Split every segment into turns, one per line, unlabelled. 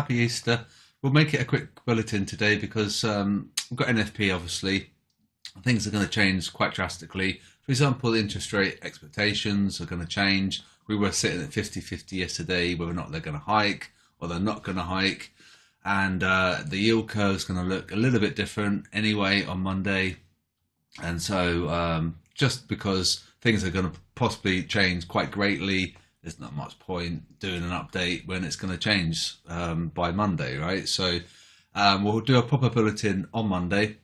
happy Easter. We'll make it a quick bulletin today because we've got NFP, obviously. Things are going to change quite drastically. For example, the interest rate expectations are going to change. We were sitting at 50-50 yesterday, whether or not they're going to hike or they're not going to hike. And the yield curve is going to look a little bit different anyway on Monday. And so just because things are going to possibly change quite greatly, there's not much point doing an update when it's going to change by Monday, right? So we'll do a proper bulletin on Monday.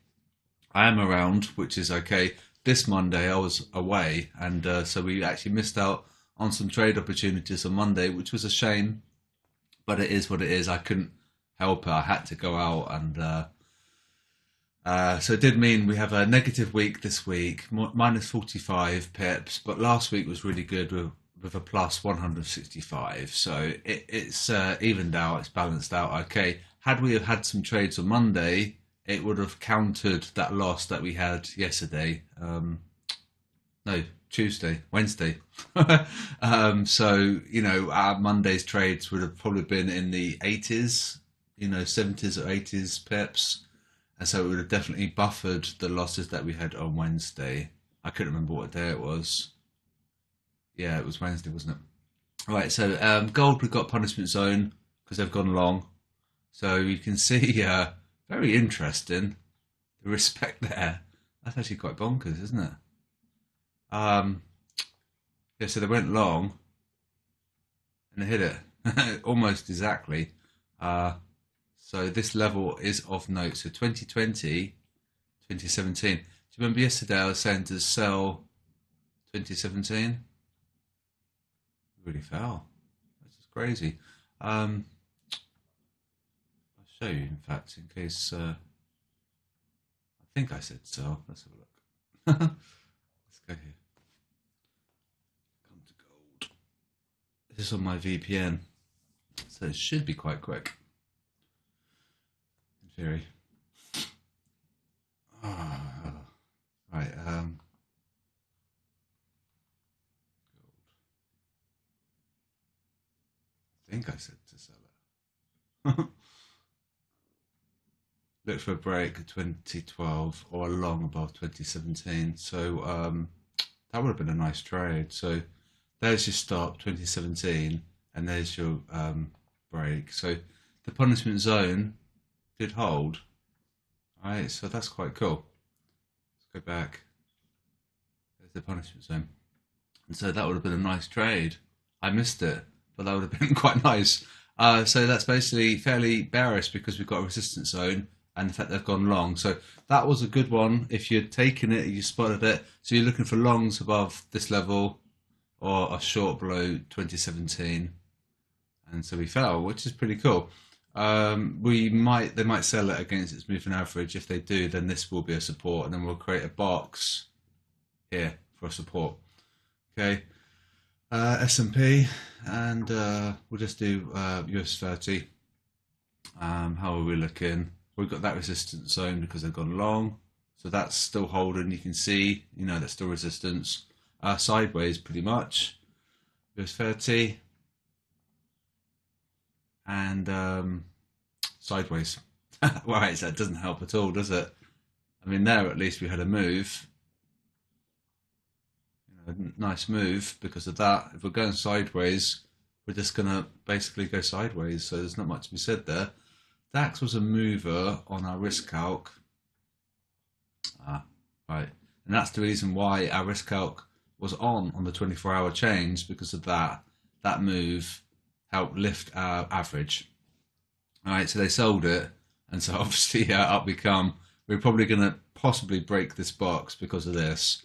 I am around, which is okay. This Monday I was away, and so we actually missed out on some trade opportunities on Monday, which was a shame, but it is what it is. I couldn't help it. I had to go out, and so it did mean we have a negative week this week, minus 45 pips, but last week was really good with a plus 165. So it's evened out, it's balanced out. Okay, had we have had some trades on Monday, it would have countered that loss that we had yesterday. No, Wednesday. So, our Monday's trades would have probably been in the 80s, 70s or 80s pips. And so it would have definitely buffered the losses that we had on Wednesday. I couldn't remember what day it was. Yeah, it was Wednesday, wasn't it? Right, so gold, we've got punishment zone because they've gone long. So you can see, very interesting, the respect there. That's actually quite bonkers, isn't it? Yeah, so they went long and they hit it almost exactly. So this level is of note. So 2020, 2017. Do you remember yesterday I was saying to sell 2017? Really fell. That's just crazy. I'll show you, in fact, in case. I think I said sell. Let's have a look. Let's go here. Come to gold. This is on my VPN, so it should be quite quick. In theory. Right. I think I said to sell it. Look for a break at 2012 or a long above 2017. So that would have been a nice trade. So there's your stop, 2017, and there's your break. So the punishment zone did hold. All right, so that's quite cool. Let's go back. There's the punishment zone. And so that would have been a nice trade. I missed it, but that would have been quite nice. So that's basically fairly bearish because we've got a resistance zone, and in fact they've gone long. So that was a good one. If you'd taken it, you spotted it. So you're looking for longs above this level or a short below 2017. And so we fell, which is pretty cool. They might sell it against its moving average. If they do, then this will be a support, and then we'll create a box here for a support. Okay. S&P, and we'll just do US 30. How are we looking? We've got that resistance zone because they've gone long, so that's still holding. You can see, that's still resistance. Sideways pretty much. US 30 and sideways. Right, so that doesn't help at all, does it? I mean, there at least we had a move. Nice move because of that. If we're going sideways, we're just going to basically go sideways. So there's not much to be said there. DAX was a mover on our risk calc. Right. And that's the reason why our risk calc was on the 24-hour change, because of that. That move helped lift our average. All right, so they sold it. And so obviously up we come. We're probably going to possibly break this box because of this.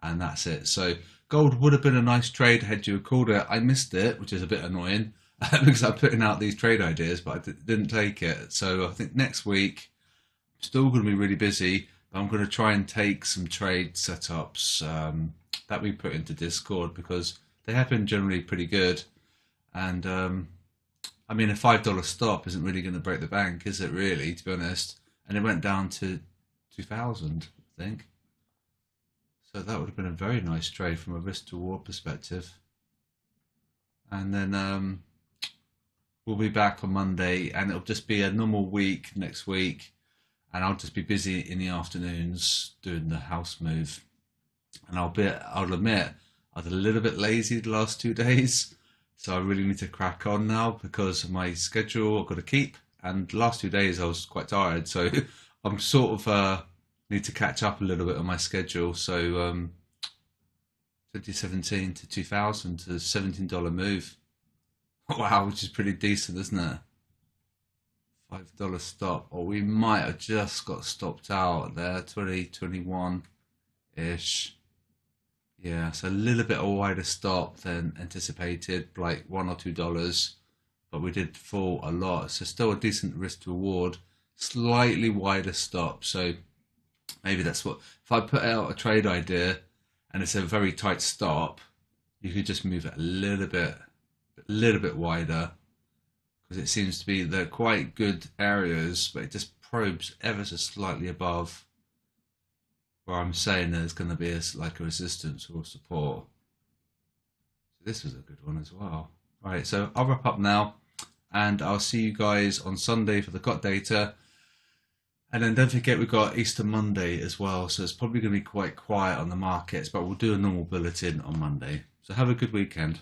And that's it. So gold would have been a nice trade had you called it. I missed it, which is a bit annoying because I'm putting out these trade ideas, but I didn't take it. So I think next week I'm still going to be really busy, but I'm going to try and take some trade setups that we put into Discord because they have been generally pretty good. And I mean, a $5 stop isn't really going to break the bank, is it really, to be honest? And it went down to 2,000, I think. So that would have been a very nice trade from a risk to reward perspective. And then we'll be back on Monday, and it'll just be a normal week next week, and I'll just be busy in the afternoons doing the house move. And I'll admit, I was a little bit lazy the last 2 days, so I really need to crack on now because of my schedule I've got to keep. And the last 2 days I was quite tired, so I'm sort of need to catch up a little bit on my schedule. So 2017 to 2000 to $17 move. Wow, which is pretty decent, isn't it? $5 stop, or we might have just got stopped out there, 2021 ish. Yeah, so a little bit of a wider stop than anticipated, like $1 or $2, but we did fall a lot. So still a decent risk to reward, slightly wider stop. So maybe that's what, if I put out a trade idea and it's a very tight stop, you could just move it a little bit wider, because it seems to be they're quite good areas, but it just probes ever so slightly above where I'm saying there's going to be like a resistance or support. So this was a good one as well. All right, so I'll wrap up now, and I'll see you guys on Sunday for the got data. And then don't forget we've got Easter Monday as well, so it's probably going to be quite quiet on the markets, but we'll do a normal bulletin on Monday. So have a good weekend.